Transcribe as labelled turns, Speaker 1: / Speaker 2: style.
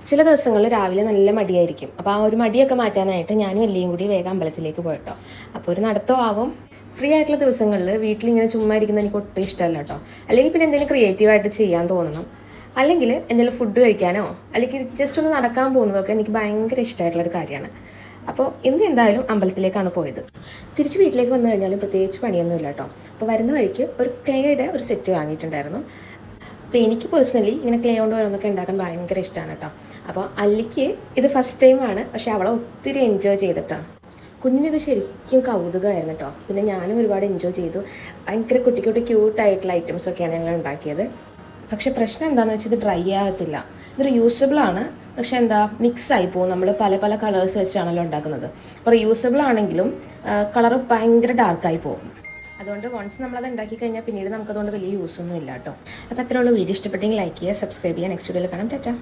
Speaker 1: ചില ദിവസങ്ങളിൽ രാവിലെ നല്ല മടിയായിരിക്കും. അപ്പോൾ ആ ഒരു മടിയൊക്കെ മാറ്റാനായിട്ട് ഞാനും എല്ലിയും കൂടി വേഗം അമ്പലത്തിലേക്ക് പോയിട്ടോ. അപ്പോൾ ഒരു നടത്തമാവും. ഫ്രീ ആയിട്ടുള്ള ദിവസങ്ങളിൽ വീട്ടിലിങ്ങനെ ചുമ്മാ ഇരിക്കുന്നത് എനിക്ക് ഒട്ടും ഇഷ്ടമല്ല കേട്ടോ. അല്ലെങ്കിൽ പിന്നെ എന്തെങ്കിലും ക്രിയേറ്റീവായിട്ട് ചെയ്യാൻ തോന്നണം, അല്ലെങ്കിൽ എന്തെങ്കിലും ഫുഡ് കഴിക്കാനോ അല്ലെങ്കിൽ ജസ്റ്റ് ഒന്ന് നടക്കാൻ പോകുന്നതൊക്കെ എനിക്ക് ഭയങ്കര ഇഷ്ടമായിട്ടുള്ളൊരു കാര്യമാണ്. അപ്പോൾ ഇന്ന് എന്തായാലും അമ്പലത്തിലേക്കാണ് പോയത്. തിരിച്ച് വീട്ടിലേക്ക് വന്നു കഴിഞ്ഞാൽ പ്രത്യേകിച്ച് പണിയൊന്നുമില്ല കേട്ടോ. അപ്പോൾ വരുന്ന വഴിക്ക് ഒരു ക്ലേയുടെ ഒരു സെറ്റ് വാങ്ങിയിട്ടുണ്ടായിരുന്നു. അപ്പോൾ എനിക്ക് പേഴ്സണലി ഇങ്ങനെ ക്ലേ കൊണ്ട് ഓരോന്നൊക്കെ ഉണ്ടാക്കാൻ ഭയങ്കര ഇഷ്ടമാണ് കേട്ടോ. അപ്പോൾ അല്ലിക്ക് ഇത് ഫസ്റ്റ് ടൈമാണ്, പക്ഷേ അവളെ ഒത്തിരി എൻജോയ് ചെയ്തിട്ടാണ്. കുഞ്ഞിനിത് ശരിക്കും കൗതുകമായിരുന്നു കേട്ടോ. പിന്നെ ഞാനും ഒരുപാട് എൻജോയ് ചെയ്തു. ഭയങ്കര കുട്ടി കുട്ടി ക്യൂട്ടായിട്ടുള്ള ഐറ്റംസൊക്കെയാണ് ഞങ്ങൾ ഉണ്ടാക്കിയത്. പക്ഷേ പ്രശ്നം എന്താണെന്ന് വെച്ചാൽ ഇത് ഡ്രൈ ആകത്തില്ല. ഇത് റീയൂസബിൾ ആണ്, പക്ഷെ എന്താ മിക്സ് ആയി പോകും. നമ്മൾ പല പല കളേഴ്സ് വെച്ചാണല്ലോ ഉണ്ടാക്കുന്നത്. അപ്പോൾ റീയൂസബിൾ ആണെങ്കിലും കളറ് ഭയങ്കര ഡാർക്കായി പോകും. അതുകൊണ്ട് വൺസ് നമ്മളത് ഉണ്ടാക്കി കഴിഞ്ഞാൽ പിന്നീട് നമുക്കതുകൊണ്ട് വലിയ യൂസൊന്നും ഇല്ല കേട്ടോ. അപ്പോൾ അത്രയുള്ള വീഡിയോ ഇഷ്ടപ്പെട്ടെങ്കിൽ ലൈക്ക് ചെയ്യുക, സബ്സ്ക്രൈബ് ചെയ്യുക. നെക്സ്റ്റ് വീഡിയോയിൽ കാണാം. ടാറ്റാ.